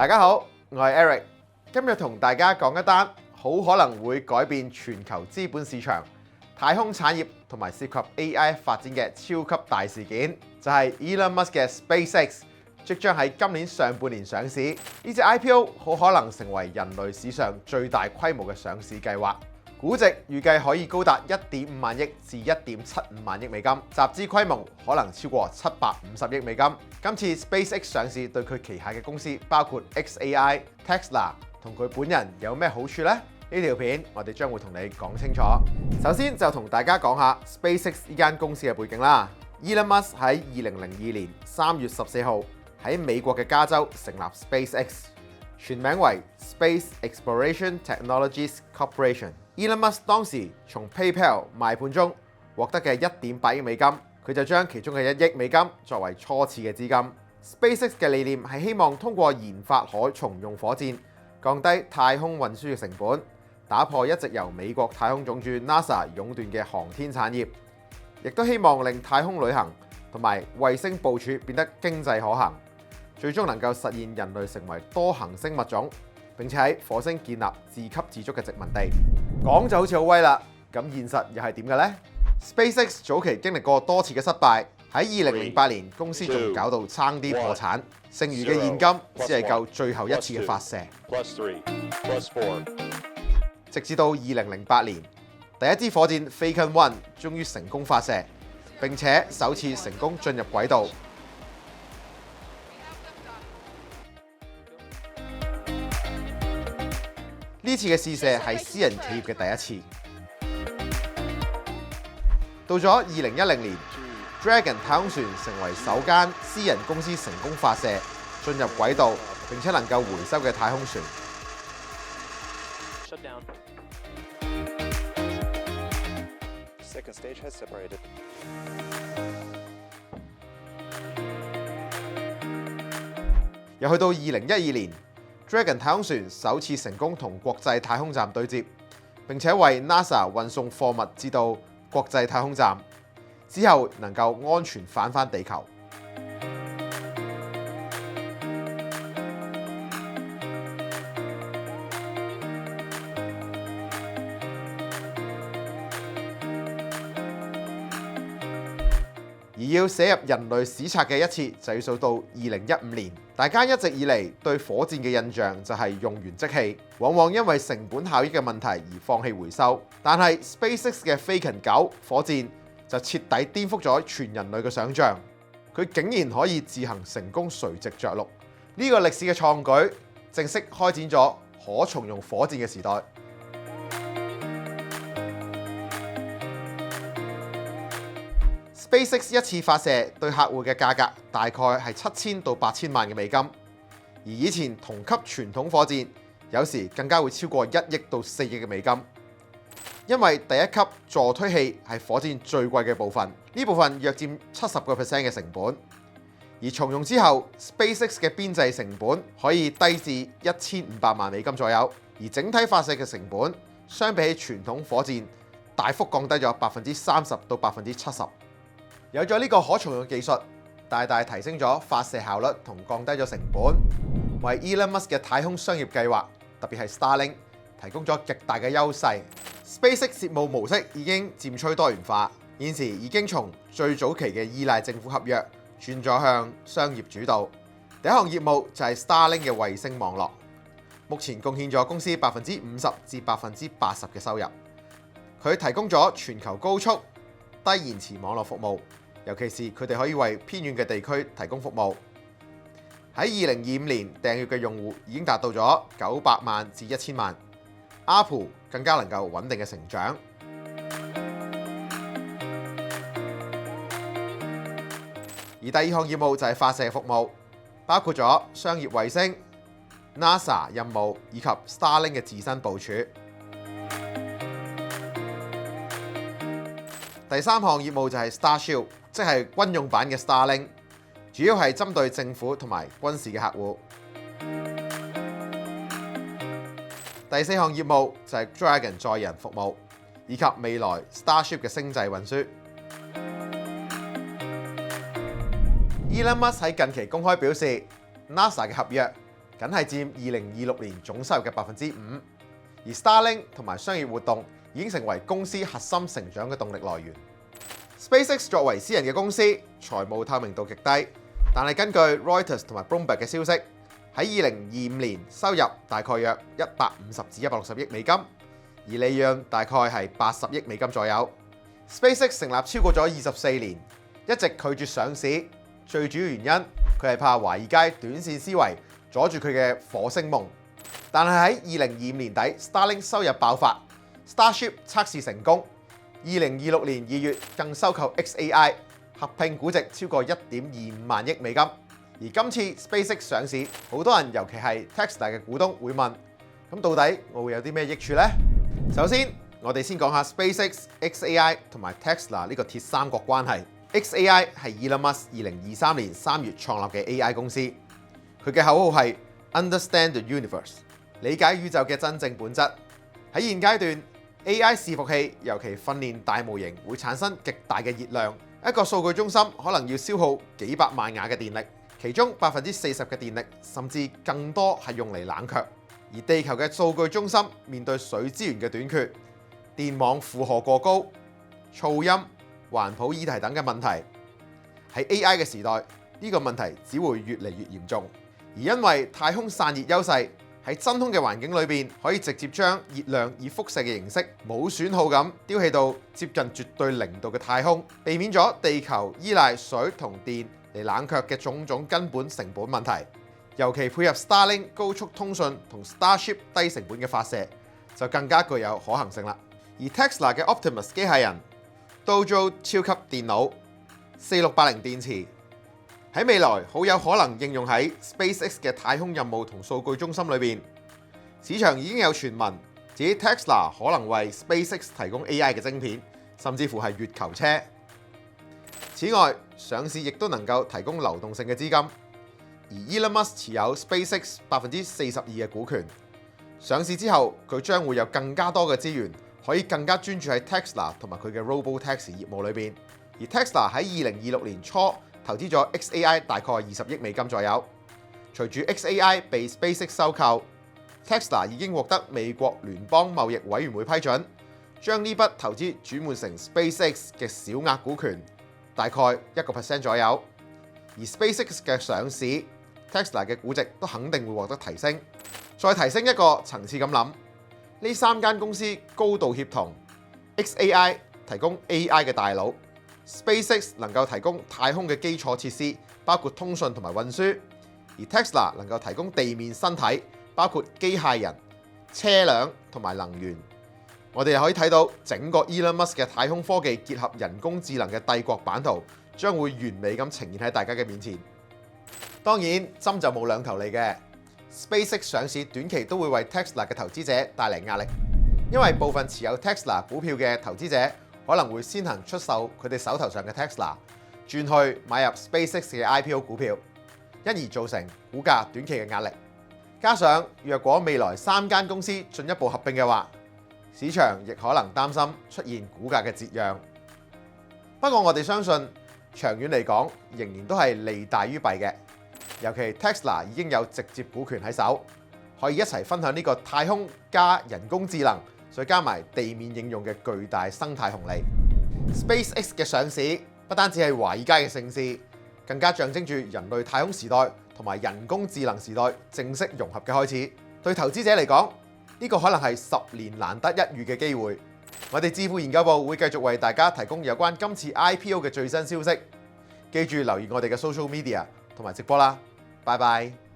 大家好，我係 Eric， 今日同大家講一單好可能會改變全球資本市場、太空產業同埋涉及 AI 發展嘅超級大事件，就係 Elon Musk 嘅 SpaceX 即將喺今年上半年上市。呢隻 IPO 好可能成為人類史上最大規模嘅上市計劃，估值預計可以高達1.5萬億至1.75萬億美金，集資規模可能超過750億美金。今次 SpaceX 上市對佢旗下嘅公司包括 xAI、Tesla 同佢本人有咩好處呢？呢條片我哋將會同你講清楚。首先就同大家講下 SpaceX 呢間公司嘅背景啦。Elon Musk 喺2002年3月14號喺美國嘅加州成立 SpaceX， 全名為 Space Exploration Technologies Corporation。Elon Musk 當時從 PayPal 賣盤中獲得嘅1.8億美金，佢就將其中嘅1億美金作為初次嘅資金。SpaceX 嘅理念係希望通過研發可重用火箭，降低太空運輸嘅成本，打破一直由美國太空總署 NASA 壟斷嘅航天產業，亦都希望令太空旅行同埋衛星部署變得經濟可行，最終能夠實現人類成為多行星物種，並且喺火星建立自給自足嘅殖民地。講就好似好威啦，咁現實又係點嘅呢？ SpaceX 早期經歷過多次嘅失敗，喺2008年公司仲搞到差啲破產，剩餘嘅現金只係夠最後一次嘅發射。直至到2008年，第一支火箭 Falcon 1終於成功發射，並且首次成功進入軌道。呢次嘅試射係私人企業嘅第一次。到咗2010年 ，Dragon 太空船成為首間私人公司成功發射、進入軌道並且能夠回收嘅太空船。又去到2012年。Dragon 太空船首次成功同國際太空站對接，並且為 NASA 運送貨物至到國際太空站，之後能夠安全返返地球。而要寫入人類史冊嘅一次，就要數到2015年。大家一直以嚟對火箭嘅印象就係用完即棄，往往因為成本效益嘅問題而放棄回收。但係 SpaceX 嘅 Falcon 9火箭就徹底顛覆咗全人類嘅想像，佢竟然可以自行成功垂直着陸。呢個歷史嘅創舉，正式開展咗可重用火箭嘅時代。SpaceX 一次發射對客戶嘅價格大概係7000到8000萬嘅美金，而以前同級傳統火箭有時更加會超過1億到4億嘅美金，因為第一級助推器係火箭最貴嘅部分，呢部分約佔70% 嘅成本，而重用之後 SpaceX 嘅邊際成本可以低至1500萬美金左右，而整體發射嘅成本相比起傳統火箭大幅降低咗30%到70%。有咗呢個可重用技術，大大提升咗發射效率同降低咗成本，為 Elon Musk 嘅太空商業計劃，特別係 Starlink 提供咗極大嘅優勢。SpaceX 業務模式已經漸趨多元化，現時已經從最早期嘅依賴政府合約轉咗向商業主導。第一項業務就係 Starlink 嘅衛星網絡，目前貢獻咗公司50%至80%嘅收入。佢提供咗全球高速、低延遲網絡服務。尤其是佢哋可以為偏遠嘅地區提供服務。喺2025年訂閱嘅用戶已經達到咗900萬至1000萬，ARPU更加能夠穩定嘅成長。而第二項業務就係發射服務，包括咗商業衛星、NASA 任務以及 Starlink 嘅自身部署。第三項業務就係 Starshield， 即係軍用版嘅 Starlink， 主要係針對政府同埋軍事嘅客戶。第四項業務就係 Dragon 載人服務，以及未來 Starship 嘅星際運輸。Elon Musk 喺近期公開表示 ，NASA 嘅合約僅係佔2026年總收入嘅5%，而 Starlink 同埋商業活動已經成為公司核心成長嘅動力來源。SpaceX 作為私人嘅公司，財務透明度極低，但係根據 Reuters 同埋 Bloomberg 嘅消息，喺2025年收入大概約150至160億美金，而利潤大概係80億美金左右。SpaceX 成立超過咗24年，一直拒絕上市，最主要原因佢係怕華爾街短線思維阻住佢嘅火星夢。但係喺2025年底 ，Starlink 收入爆發 ，Starship 測試成功。2026年2月更收購 xAI， 合併估值超過1.25萬億美金。而今次 SpaceX 上市，好多人尤其係 Tesla 嘅股東會問：咁到底我會有啲咩益處呢？首先，我哋先講下 SpaceX、xAI 同埋 Tesla 呢個鐵三角關係。xAI 係 Elon Musk 2023年3月創立嘅 AI 公司，佢嘅口號係 Understand the Universe， 理解宇宙嘅真正本質。喺現階段， AI 伺服器尤其訓練大模型會產生極大嘅熱量，一個數據中心可能要消耗幾百萬瓦嘅電力，其中40%嘅電力甚至更多係用嚟冷卻。而地球嘅數據中心面對水資源嘅短缺、電網負荷過高、噪音、環保議題等嘅問題，喺 AI 嘅時代，呢個問題只會越嚟越嚴重。而因為太空散熱優勢，喺真空嘅環境裏邊，可以直接將熱量以輻射嘅形式冇損耗咁丟棄到接近絕對0度嘅太空，避免咗地球依賴水同電嚟冷卻嘅種種根本成本問題。尤其配合 Starlink 高速通訊同 Starship 低成本嘅發射，就更加具有可行性啦。而 Tesla 嘅 Optimus 機械人、Dojo 超級電腦、4680電池，喺未來好有可能應用喺 SpaceX 嘅太空任務同數據中心裏邊。市場已經有傳聞指 Tesla 可能為 SpaceX 提供 AI 嘅晶片，甚至乎係月球車。此外，上市亦都能夠提供流動性嘅資金。而 Elon Musk 持有 SpaceX 42%嘅股權，上市之後佢將會有更加多嘅資源，可以更加專注喺 Tesla 同埋佢嘅 Robotaxi 業務裏邊。而 Tesla 喺2026年初投資咗 xAI 大概20億美金左右。隨住 xAI 被 SpaceX 收購， Tesla 已經獲得美國聯邦貿易委員會批准，將呢筆投資轉換成 SpaceX 嘅小額股權，大概1% 左右。而 SpaceX 嘅上市， Tesla 嘅估值都肯定會獲得提升。再提升一個層次咁諗，呢3間公司高度協同 ，xAI 提供 AI 嘅大腦， SpaceX 能夠提供太空嘅基礎設施，包括通訊同埋運輸，而 Tesla 能夠提供地面身體，包括機械人、車輛同埋能源。我哋又可以睇到整個 Elon Musk 嘅太空科技結合人工智能嘅帝國版圖，將會完美咁呈現喺大家嘅面前。當然，針就冇兩頭利嘅。SpaceX 上市短期都會為 Tesla 嘅投資者帶嚟壓力，因為部分持有 Tesla 股票嘅投資者可能會先行出售佢哋手頭上嘅 Tesla， 轉去買入 SpaceX 嘅 IPO 股票，因而造成股價短期嘅壓力。加上若果未來3間公司進一步合併嘅話，市場亦可能擔心出現股價嘅折讓。不過我哋相信長遠嚟講，仍然都係利大於弊嘅。尤其 Tesla 已經有直接股權喺手，可以一齊分享呢個太空加人工智能，再加埋地面應用嘅巨大生態紅利。SpaceX 嘅上市不單止係華爾街嘅盛事，更加象徵住人類太空時代同埋人工智能時代正式融合嘅開始。對投資者嚟講，呢個可能係10年難得一遇嘅機會。我哋智庫研究部會繼續為大家提供有關今次 IPO 嘅最新消息，記住留意我哋嘅 social media 同埋直播啦。拜拜。